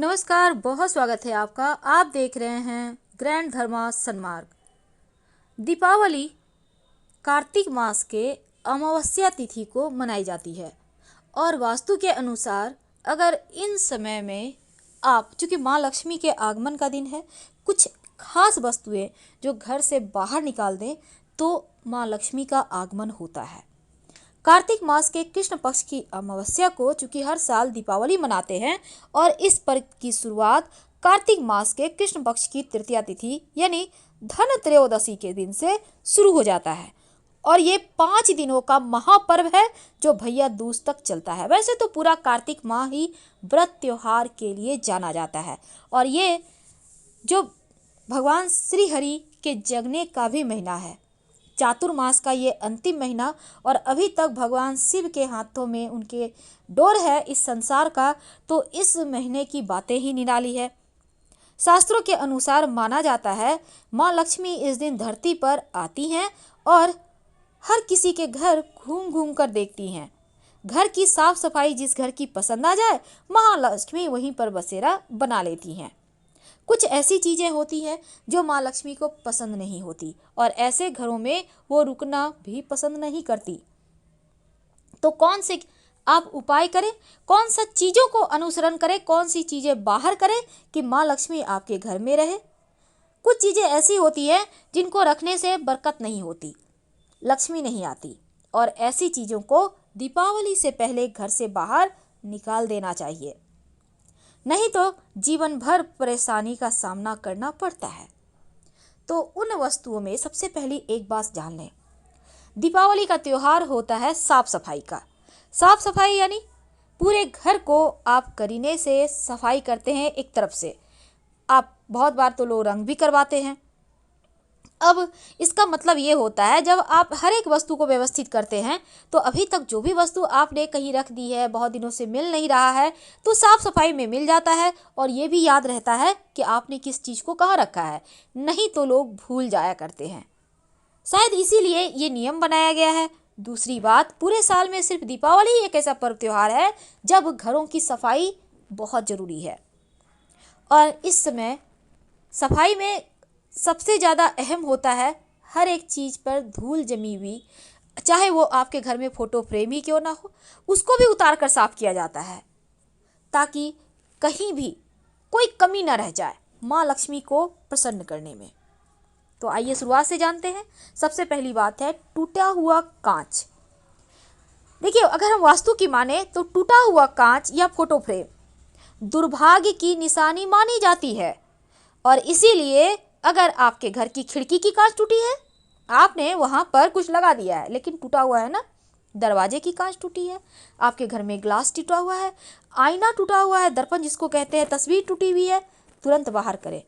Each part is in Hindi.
नमस्कार, बहुत स्वागत है आपका। आप देख रहे हैं ग्रैंड धर्मा सन्मार्ग। दीपावली कार्तिक मास के अमावस्या तिथि को मनाई जाती है और वास्तु के अनुसार अगर इन समय में आप, चूँकि माँ लक्ष्मी के आगमन का दिन है, कुछ खास वस्तुएं जो घर से बाहर निकाल दें तो माँ लक्ष्मी का आगमन होता है। कार्तिक मास के कृष्ण पक्ष की अमावस्या को चूंकि हर साल दीपावली मनाते हैं और इस पर्व की शुरुआत कार्तिक मास के कृष्ण पक्ष की तृतीया तिथि यानी धन त्रयोदशी के दिन से शुरू हो जाता है और ये 5 दिनों का महापर्व है जो भैया दूज तक चलता है। वैसे तो पूरा कार्तिक माह ही व्रत त्योहार के लिए जाना जाता है और ये जो भगवान श्री हरि के जगने का भी महीना है, चातुर्मास का ये अंतिम महीना, और अभी तक भगवान शिव के हाथों में उनके डोर है इस संसार का, तो इस महीने की बातें ही निराली है। शास्त्रों के अनुसार माना जाता है माँ लक्ष्मी इस दिन धरती पर आती हैं और हर किसी के घर घूम घूम कर देखती हैं। घर की साफ सफाई जिस घर की पसंद आ जाए महालक्ष्मी वहीं पर बसेरा बना लेती हैं। कुछ ऐसी चीज़ें होती हैं जो माँ लक्ष्मी को पसंद नहीं होती और ऐसे घरों में वो रुकना भी पसंद नहीं करती। तो कौन से आप उपाय करें, कौन सा चीज़ों को अनुसरण करें, कौन सी चीज़ें बाहर करें कि माँ लक्ष्मी आपके घर में रहे। कुछ चीज़ें ऐसी होती हैं जिनको रखने से बरकत नहीं होती, लक्ष्मी नहीं आती, और ऐसी चीज़ों को दीपावली से पहले घर से बाहर निकाल देना चाहिए, नहीं तो जीवन भर परेशानी का सामना करना पड़ता है। तो उन वस्तुओं में सबसे पहली एक बात जान लें, दीपावली का त्योहार होता है साफ सफाई का। साफ सफाई यानी पूरे घर को आप करीने से सफाई करते हैं। एक तरफ से आप बहुत बार तो लोग रंग भी करवाते हैं। अब इसका मतलब ये होता है जब आप हर एक वस्तु को व्यवस्थित करते हैं तो अभी तक जो भी वस्तु आपने कहीं रख दी है, बहुत दिनों से मिल नहीं रहा है, तो साफ सफाई में मिल जाता है और ये भी याद रहता है कि आपने किस चीज़ को कहाँ रखा है, नहीं तो लोग भूल जाया करते हैं। शायद इसीलिए ये नियम बनाया गया है। दूसरी बात, पूरे साल में सिर्फ दीपावली ही एक ऐसा पर्व त्योहार है जब घरों की सफाई बहुत ज़रूरी है और इस समय सफाई में सबसे ज़्यादा अहम होता है हर एक चीज़ पर धूल जमी हुई, चाहे वो आपके घर में फ़ोटो फ्रेम ही क्यों ना हो, उसको भी उतार कर साफ़ किया जाता है ताकि कहीं भी कोई कमी ना रह जाए माँ लक्ष्मी को प्रसन्न करने में। तो आइए शुरुआत से जानते हैं। सबसे पहली बात है टूटा हुआ कांच। देखिए, अगर हम वास्तु की माने तो टूटा हुआ कांच या फोटो फ्रेम दुर्भाग्य की निशानी मानी जाती है और इसीलिए अगर आपके घर की खिड़की की कांच टूटी है, आपने वहाँ पर कुछ लगा दिया है लेकिन टूटा हुआ है ना, दरवाजे की कांच टूटी है, आपके घर में ग्लास टूटा हुआ है, आईना टूटा हुआ है, दर्पण जिसको कहते हैं, तस्वीर टूटी हुई है, तुरंत बाहर करें,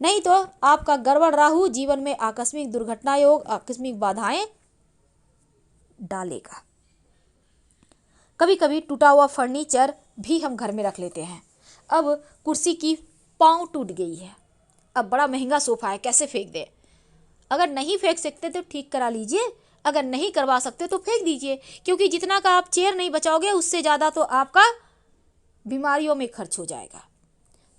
नहीं तो आपका गड़बड़ राहु जीवन में आकस्मिक दुर्घटना योग, आकस्मिक बाधाएं डालेगा। कभी कभी टूटा हुआ फर्नीचर भी हम घर में रख लेते हैं। अब कुर्सी की पाँव टूट गई है, अब बड़ा महंगा सोफा है, कैसे फेंक दे। अगर नहीं फेंक सकते तो ठीक करा लीजिए, अगर नहीं करवा सकते तो फेंक दीजिए, क्योंकि जितना का आप चेयर नहीं बचाओगे उससे ज़्यादा तो आपका बीमारियों में खर्च हो जाएगा।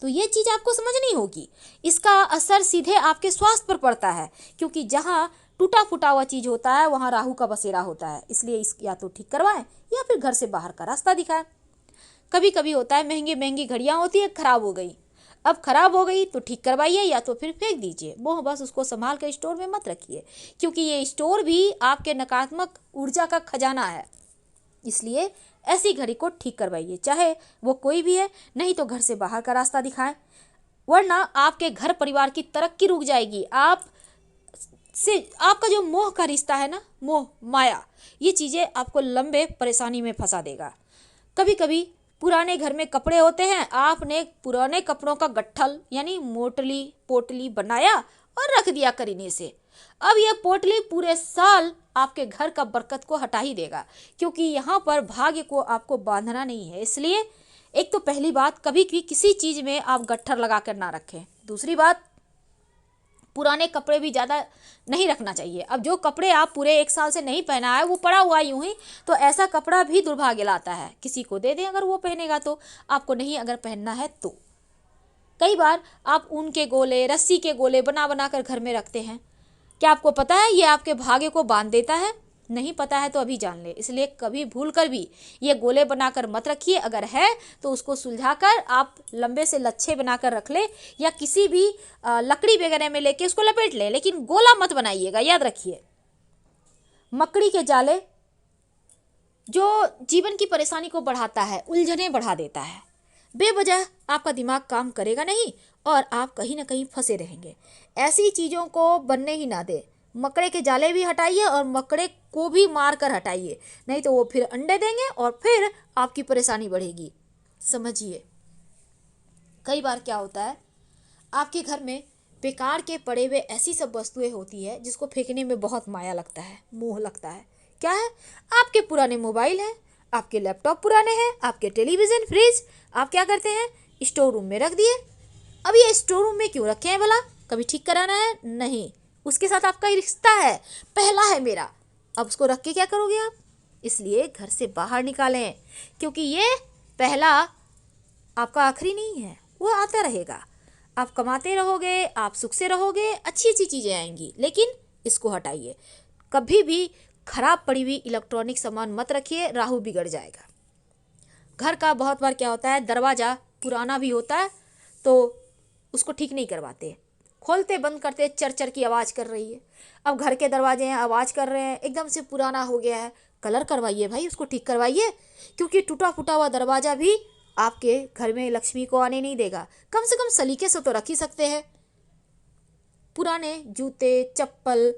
तो ये चीज़ आपको समझनी होगी, इसका असर सीधे आपके स्वास्थ्य पर पड़ता है, क्योंकि जहाँ टूटा फूटा हुआ चीज़ होता है वहाँ राहु का बसेरा होता है। इसलिए इस या तो ठीक करवाएं या फिर घर से बाहर का रास्ता दिखाएं। कभी कभी होता है महंगी महंगी घड़ियाँ होती है, खराब हो गई, अब खराब हो गई तो ठीक करवाइए या तो फिर फेंक दीजिए। वो बस उसको संभाल कर स्टोर में मत रखिए, क्योंकि ये स्टोर भी आपके नकारात्मक ऊर्जा का खजाना है। इसलिए ऐसी घड़ी को ठीक करवाइए, चाहे वो कोई भी है, नहीं तो घर से बाहर का रास्ता दिखाएं, वरना आपके घर परिवार की तरक्की रुक जाएगी। आप से आपका जो मोह का रिश्ता है ना, मोह माया, ये चीज़ें आपको लंबे परेशानी में फंसा देगा। कभी कभी पुराने घर में कपड़े होते हैं, आपने पुराने कपड़ों का गट्ठल यानी मोटली पोटली बनाया और रख दिया करीने से। अब यह पोटली पूरे साल आपके घर का बरकत को हटा ही देगा, क्योंकि यहाँ पर भाग्य को आपको बांधना नहीं है। इसलिए एक तो पहली बात, कभी भी किसी चीज़ में आप गट्ठर लगा कर ना रखें। दूसरी बात, पुराने कपड़े भी ज़्यादा नहीं रखना चाहिए। अब जो कपड़े आप पूरे 1 साल से नहीं पहना है वो पड़ा हुआ यूं ही, तो ऐसा कपड़ा भी दुर्भाग्य लाता है। किसी को दे दें अगर वो पहनेगा तो, आपको नहीं अगर पहनना है तो। कई बार आप ऊन के गोले, रस्सी के गोले बना बना कर घर में रखते हैं। क्या आपको पता है ये आपके भाग्य को बांध देता है? नहीं पता है तो अभी जान ले। इसलिए कभी भूल कर भी ये गोले बनाकर मत रखिए। अगर है तो उसको सुलझाकर आप लंबे से लच्छे बनाकर रख ले, या किसी भी लकड़ी वगैरह में लेके उसको लपेट ले, लेकिन गोला मत बनाइएगा, याद रखिए। मकड़ी के जाले जो जीवन की परेशानी को बढ़ाता है, उलझने बढ़ा देता है। बेवजह आपका दिमाग काम करेगा नहीं और आप कहीं ना कहीं फंसे रहेंगे। ऐसी चीज़ों को बनने ही ना दे। मकड़े के जाले भी हटाइए और मकड़े को भी मार कर हटाइए, नहीं तो वो फिर अंडे देंगे और फिर आपकी परेशानी बढ़ेगी। समझिए, कई बार क्या होता है, आपके घर में बेकार के पड़े हुए ऐसी सब वस्तुएं होती है जिसको फेंकने में बहुत माया लगता है, मोह लगता है। क्या है? आपके पुराने मोबाइल हैं, आपके लैपटॉप पुराने हैं, आपके टेलीविज़न, फ्रिज, आप क्या करते हैं, स्टोर रूम में रख दिए। अब ये स्टोर रूम में क्यों रखे हैं भला? कभी ठीक कराना है? नहीं, उसके साथ आपका रिश्ता है, पहला है मेरा। अब उसको रख के क्या करोगे आप? इसलिए घर से बाहर निकालें, क्योंकि ये पहला आपका आखिरी नहीं है, वो आता रहेगा। आप कमाते रहोगे, आप सुख से रहोगे, अच्छी अच्छी चीज़ें आएंगी, लेकिन इसको हटाइए। कभी भी खराब पड़ी हुई इलेक्ट्रॉनिक सामान मत रखिए, राहु बिगड़ जाएगा। घर का बहुत बार क्या होता है, दरवाज़ा पुराना भी होता है तो उसको ठीक नहीं करवाते, खोलते बंद करते चर चर की आवाज़ कर रही है। अब घर के दरवाजे हैं, आवाज़ कर रहे हैं, एकदम से पुराना हो गया है, कलर करवाइए भाई, उसको ठीक करवाइए, क्योंकि टूटा फूटा हुआ दरवाज़ा भी आपके घर में लक्ष्मी को आने नहीं देगा। कम से कम सलीके से तो रख ही सकते हैं। पुराने जूते, चप्पल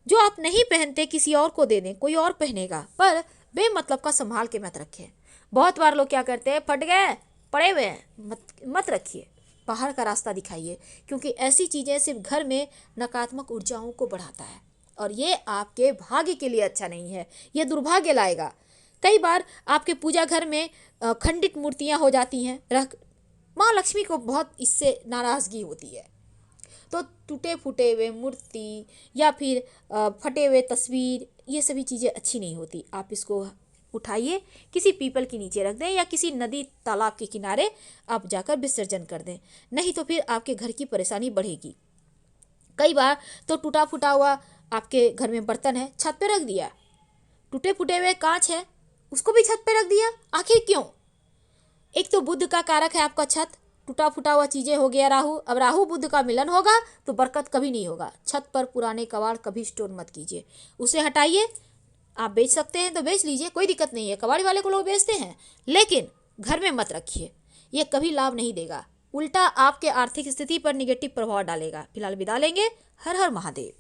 जो आप नहीं पहनते किसी और को दे दें, कोई और पहनेगा, पर बेमतलब का संभाल के मत रखें। बहुत बार लोग क्या करते हैं, फट गए पड़े हुए हैं, मत रखिए, बाहर का रास्ता दिखाइए, क्योंकि ऐसी चीज़ें सिर्फ घर में नकारात्मक ऊर्जाओं को बढ़ाता है और ये आपके भाग्य के लिए अच्छा नहीं है, ये दुर्भाग्य लाएगा। कई बार आपके पूजा घर में खंडित मूर्तियाँ हो जाती हैं, रख माँ लक्ष्मी को बहुत इससे नाराज़गी होती है। तो टूटे फूटे हुए मूर्ति या फिर फटे हुए तस्वीर, ये सभी चीज़ें अच्छी नहीं होती। आप इसको उठाइए, किसी पीपल के नीचे रख दें या किसी नदी तालाब के किनारे आप जाकर विसर्जन कर दें, नहीं तो फिर आपके घर की परेशानी बढ़ेगी। कई बार तो टूटा फूटा हुआ आपके घर में बर्तन है, छत पे रख दिया, टूटे फूटे हुए कांच है, उसको भी छत पे रख दिया। आखिर क्यों? एक तो बुध का कारक है आपका छत, टूटा फूटा हुआ चीज़ें हो गया राहु। अब राहु बुध का मिलन होगा तो बरकत कभी नहीं होगा। छत पर पुराने कबाड़ कभी स्टोर मत कीजिए, उसे हटाइए। आप बेच सकते हैं तो बेच लीजिए, कोई दिक्कत नहीं है, कबाड़ी वाले को लोग बेचते हैं, लेकिन घर में मत रखिए, ये कभी लाभ नहीं देगा, उल्टा आपके आर्थिक स्थिति पर निगेटिव प्रभाव डालेगा। फिलहाल विदा लेंगे। हर हर महादेव।